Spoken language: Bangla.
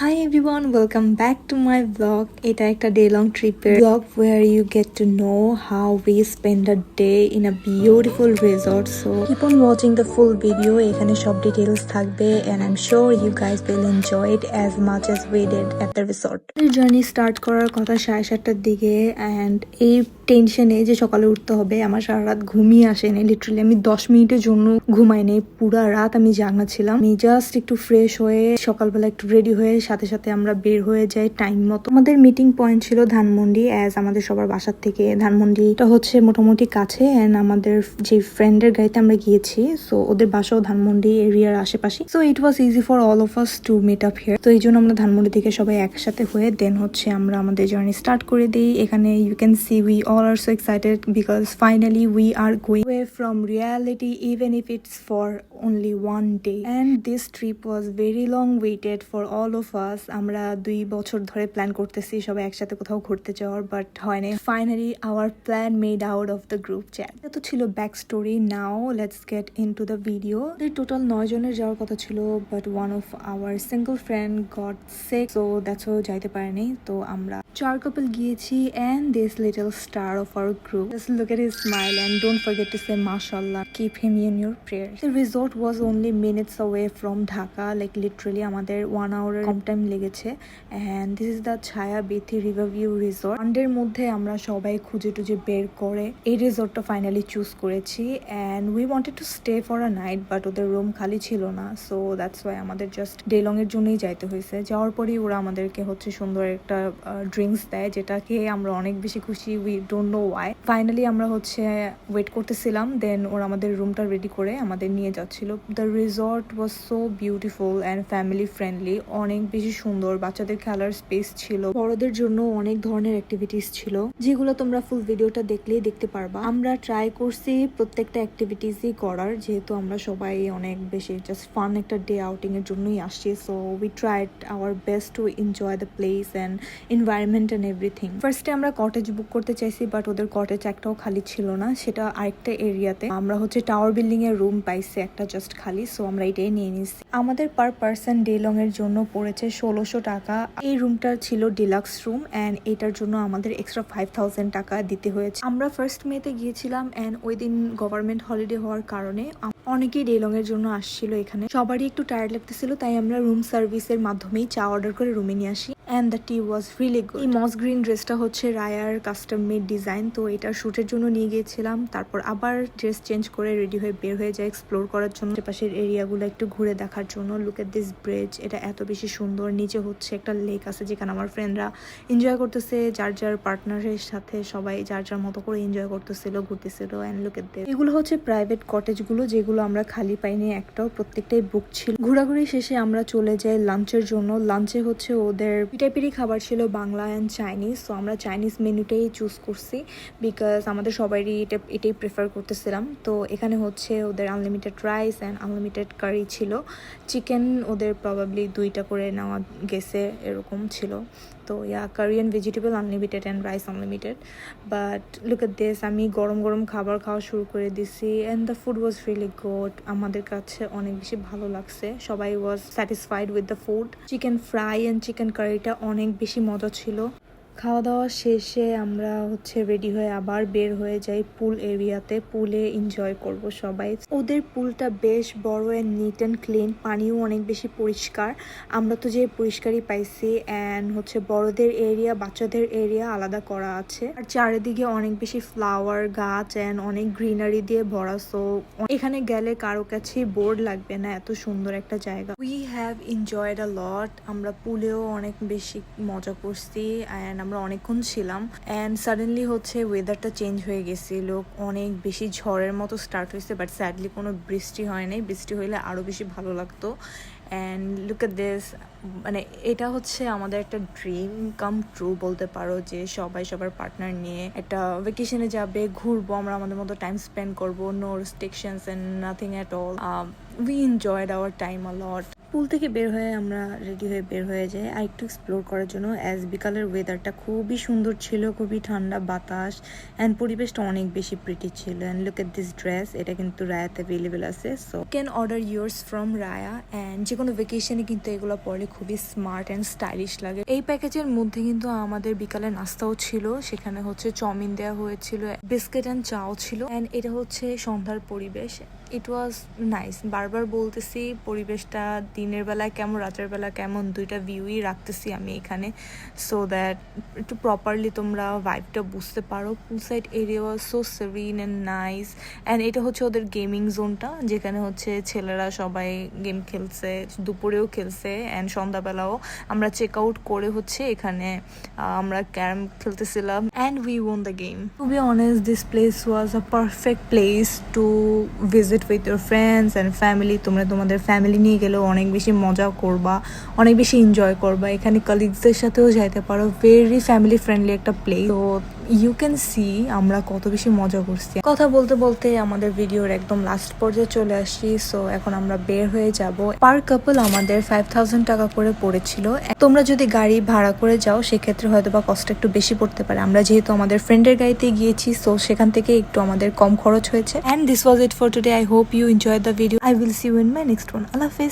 Hi everyone, welcome back to my vlog. এটা একটা day long trip vlog where you get to know how we spend a day in a beautiful resort. So keep on watching the full video. এখানে সব details থাকবে and I'm sure you guys will enjoy it as much as we did at the resort. Journey start করার কথা 7:30টার দিকে and এই টেনশনে যে সকালে উঠতে হবে আমার সারা রাত ঘুমিয়ে আসেনি। লিটারালি আমি 10 মিনিটের জন্য ঘুমাইনি, পুরা রাত আমি জাগনা ছিলাম। আমি জাস্ট একটু ফ্রেশ হয়ে সকালবেলা একটু রেডি হয়ে সাথে সাথে আমরা বের হয়ে যাই টাইম মতো। আমাদের মিটিং পয়েন্ট ছিল ধানমন্ডি, অ্যাজ আমাদের সবার বাসার থেকে ধানমন্ডিটা হচ্ছে মোটামুটি কাছে অ্যান্ড আমাদের যে ফ্রেন্ডের গাড়িতে আমরা গিয়েছি, সো ওদের বাসাও ধানমন্ডি এরিয়ার আশেপাশে। So it was easy for all of us to meet up here. তো এই জন্য আমরা ধানমন্ডি থেকে সবাই একসাথে হয়ে দেন হচ্ছে আমরা আমাদের জার্নি স্টার্ট করে দিই। এখানে you can see we all are so excited because finally we are going away from reality, even if it's for only one day. And this trip was very long waited for all of us. আমরা 2 বছর ধরে প্ল্যান করতেছি সবাই একসাথে কোথাও ঘুরতে যাওয়ার, বাট হয়নি। Finally our plan made out of the group chat. এটা তো ছিল back story. Now let's get into the video. Total 9 জনের যাওয়ার কথা ছিল, but one of our single friend got sick, so that's ও যাইতে পারেনি। তো আমরা 4 কাপল গিয়েছি and this little star of our group. Just look at his smile and don't forget to say mashallah. Keep him in your prayers. The resort was only minutes away from Dhaka, like literally আমাদের 1 hour কম টাইম লেগেছে। and this is the ছায়া বেথি রিভার ভিউ রিসোর্ট। ওয়ানডের মধ্যে আমরা সবাই খুঁজে টুজে বের করে এই রিসোর্টটা ফাইনালি চুজ করেছি and we wanted to stay for a night, but ওদের রুম খালি ছিল না, সো দ্যাটস ওয়াই আমাদের জাস্ট ডে লং এর জন্যই যাইতে হয়েছে। যাওয়ার পরেই ওরা আমাদেরকে হচ্ছে সুন্দর একটা ড্রিঙ্কস দেয়, যেটা খেয়ে আমরা অনেক বেশি খুশি। We don't know Y. Finally আমরা হচ্ছে ওয়েট করতেছিলাম, দেন ওরা আমাদের রুমটা রেডি করে আমাদের নিয়ে যাচ্ছিল। The resort was so beautiful and family friendly, অনেক বেশি সুন্দর। বাচ্চাদের খেলার স্পেস ছিল, বড়দের জন্য অনেক ধরনের অ্যাক্টিভিটিস ছিল, যেগুলো তোমরা ফুল ভিডিওটা দেখলেই দেখতে পারবা। আমরা ট্রাই করছি প্রত্যেকটা অ্যাক্টিভিটিসই করার, যেহেতু আমরা সবাই অনেক বেশি জাস্ট ফান একটা ডে আউটিং এর জন্যই আসছি। So we tried our best to enjoy the place and environment and everything. ফার্স্টে আমরা কটেজ বুক করতে চাইছি, বাট ওদের কটেজ একটাও খালি ছিল না, সেটা আরেকটা এরিয়াতে। আমরা হচ্ছে টাওয়ার বিল্ডিং এর রুম পাইছি একটা জাস্ট খালি, সো আমরা এটাই নিয়ে নিচ্ছি। আমাদের পার পার্সন ডে লং এর জন্য পড়েছে 1600 টাকা। এই রুমটা ছিল ডিলাক্স রুম অ্যান্ড এটার জন্য আমাদের এক্সট্রা 5000 টাকা দিতে হয়েছে। আমরা ফার্স্ট মেতে গিয়েছিলাম অ্যান্ড ওই দিন গভর্নমেন্ট হলিডে হওয়ার কারণে অনেকেই ডে লং এর জন্য আসছিল। এখানে সবারই একটু টায়ার্ড লাগতেছিল, তাই আমরা রুম সার্ভিসের মাধ্যমেই চা অর্ডার করে রুমে নিয়ে আসি and the tea was really good. এই মস গ্রিন ড্রেসটা হচ্ছে রায়ার কাস্টম মেড ডিজাইন, তো এটা শুটের জন্য নিয়ে গিয়েছিলাম। তারপর আবার ড্রেস চেঞ্জ করে রেডি হয়ে বের হয়ে যায় এক্সপ্লোর করার জন্য, পাশের এরিয়াগুলো একটু ঘুরে দেখার জন্য। লুক এট দিস ব্রিজ, এটা এত বেশি সুন্দর। নিচে হচ্ছে একটা লেক আছে যেখানে আমার ফ্রেন্ডরা এনজয় করতেছে, যার যার পার্টনারের সাথে সবাই যার যার মতো করে এনজয় করতেছিল, ঘুরতেছিল। অ্যান্ড লুক এট দিস, এগুলো হচ্ছে প্রাইভেট কটেজগুলো, যেগুলো আমরা খালি পাইনি একটাও, প্রত্যেকটাই বুক ছিল। ঘোরাঘুরি শেষে আমরা চলে যাই লাঞ্চের জন্য। লাঞ্চে হচ্ছে ওদের টাইপেরই খাবার ছিল, বাংলা অ্যান্ড চাইনিজ। সো আমরা চাইনিজ মেনুটাই চুজ করছি বিকজ আমাদের সবারই এটাই প্রেফার করতেছিলাম। তো এখানে হচ্ছে ওদের আনলিমিটেড রাইস অ্যান্ড আনলিমিটেড কারি ছিল। চিকেন ওদের প্রবাবলি 2টা করে নেওয়া গেছে, এরকম ছিল। তো curry and vegetable unlimited and rice unlimited. But look at this, আমি গরম গরম খাবার খাওয়া শুরু করে দিছি and the food was really good. আমাদের কাছে অনেক বেশি ভালো লাগছে, সবাই was satisfied with the food. Chicken fry and chicken কারিটা অনেক বেশি মজা ছিল। খাওয়া দাওয়া শেষে আমরা হচ্ছে রেডি হয়ে আবার বের হয়ে যাই পুল এরিয়াতে। পুলে এনজয় করব সবাই। ওদের পুলটা বেশ বড় অ্যান্ড নিট অ্যান্ড ক্লিন, পানিও অনেক বেশি পরিষ্কার। আমরা তো যে পরিষ্কারই পাইছি অ্যান্ড হচ্ছে বড়দের এরিয়া বাচ্চাদের এরিয়া আলাদা করা আছে। আর চারিদিকে অনেক বেশি ফ্লাওয়ার গাছ অ্যান্ড অনেক গ্রিনারি দিয়ে ভরা। সো এখানে গেলে কারো কাছে বোর্ড লাগবে না, এত সুন্দর একটা জায়গা। উই হ্যাভ এনজয়েড আ লট। আমরা পুলেও অনেক বেশি মজা করছি অ্যান্ড আমরা অনেকক্ষণ ছিলাম। অ্যান্ড সাডেনলি হচ্ছে ওয়েদারটা চেঞ্জ হয়ে গেছিল, অনেক বেশি ঝড়ের মতো স্টার্ট হয়েছে, বাট স্যাডলি কোনো বৃষ্টি হয় নাই। বৃষ্টি হইলে আরও বেশি ভালো লাগতো। অ্যান্ড লুক এট দিস, মানে এটা হচ্ছে আমাদের একটা ড্রিম কাম ট্রু বলতে পারো, যে সবাই সবার পার্টনার নিয়ে একটা ভ্যাকেশনে যাবে, ঘুরবো, আমরা আমাদের মতো টাইম স্পেন্ড করবো, no restrictions and nothing at all. We enjoyed our time a lot. Pool থেকে বের হয়ে আমরা রেডি হয়ে বের হয়ে যাই আর একটু এক্সপ্লোর করার জন্য। অ্যাজ বিকালের ওয়েদারটা খুবই সুন্দর ছিল, খুবই ঠান্ডা বাতাস অ্যান্ড পরিবেশটা অনেক বেশি প্রিটি ছিল। And look at this dress, এটা কিন্তু রায়াতে অ্যাভেলেবেল আছে, so can order yours from Raya. And যে কোনো ভেকেশনে কিন্তু এগুলো পরলে খুবই স্মার্ট অ্যান্ড স্টাইলিশ লাগে। এই প্যাকেজের মধ্যে কিন্তু আমাদের বিকালে নাস্তাও ছিল, সেখানে হচ্ছে চাউমিন দেওয়া হয়েছিল, বিস্কিট অ্যান্ড চাও ছিল। অ্যান্ড এটা হচ্ছে সন্ধ্যার পরিবেশ। ইট ওয়াজ নাইস। বারবার বলতেছি পরিবেশটা দিনের বেলায় কেমন রাতের বেলা কেমন দুইটা ভিউই রাখতেছি আমি এখানে, সো দ্যাট একটু প্রপারলি তোমরা ভাইবটা বুঝতে পারো। Pool side area was so serene and nice. And এটা হচ্ছে ওদের গেমিং জোনটা, যেখানে হচ্ছে ছেলেরা সবাই গেম খেলছে, দুপুরেও খেলছে অ্যান্ড সন্ধ্যাবেলাও। আমরা চেক আউট করে হচ্ছে এখানে আমরা ক্যারাম খেলতেছিলাম and we won the game. To be honest, this place was a perfect place to visit with your friends and family. তোমরা তোমাদের ফ্যামিলি নিয়ে গেলেও অনেক বেশি মজা করবা, অনেক বেশি এনজয় করবা। এখানে কলিগসদের সাথেও যাইতে পারো, ভেরি ফ্যামিলি ফ্রেন্ডলি একটা প্লেস। তো ইউ ক্যান সি আমরা কত বেশি মজা করছি। কথা বলতে বলতে আমাদের ভিডিওর একদম লাস্ট পর্যায়ে চলে আসছি, সো এখন আমরা বের হয়ে যাব। পার কাপল আমাদের 5000 টাকা করে পড়েছিল। তোমরা যদি গাড়ি ভাড়া করে যাও সেক্ষেত্রে হয়তো বা কষ্ট একটু বেশি পড়তে পারে। আমরা যেহেতু আমাদের ফ্রেন্ডের গাড়িতে গিয়েছি, সো সেখান থেকে একটু আমাদের কম খরচ হয়েছে। And this was it for today. I hope you enjoyed the video. I will see you in my next one. Allah Hafiz.